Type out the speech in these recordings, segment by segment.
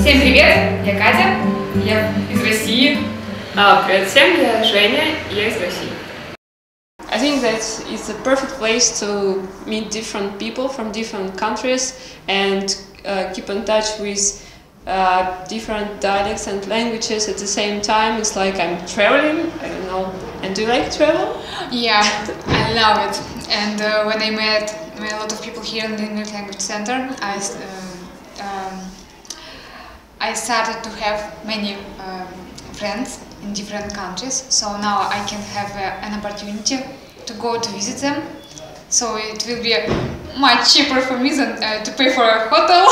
Всем привет, я Катя, я из России. Привет всем, я Женя, я из России. I think that it's a perfect place to meet different people from different countries and keep in touch with different dialects and languages at the same time. It's like I'm traveling, I don't know. And do you like travel? Yeah, I love it. And when I met a lot of people here in the Limerick Language Center, I started to have many friends in different countries. So now I can have an opportunity to go to visit them. So it will be much cheaper for me than to pay for a hotel.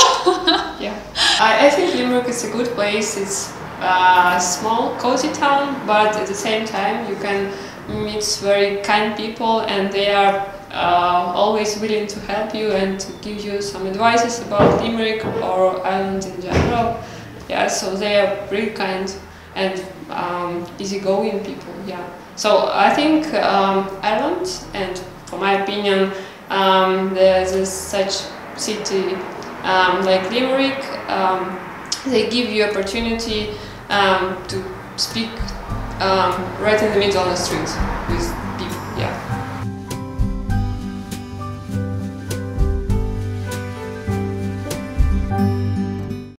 Yeah, I think Limerick is a good place. It's a small, cozy town, but at the same time you can meet very kind people, and they are always willing to help you and to give you some advices about Limerick or Ireland in general. Yeah, so they are really kind and easygoing people. Yeah, so I think Ireland, and for my opinion, there's such city like Limerick. They give you opportunity to speak right in the middle of the street with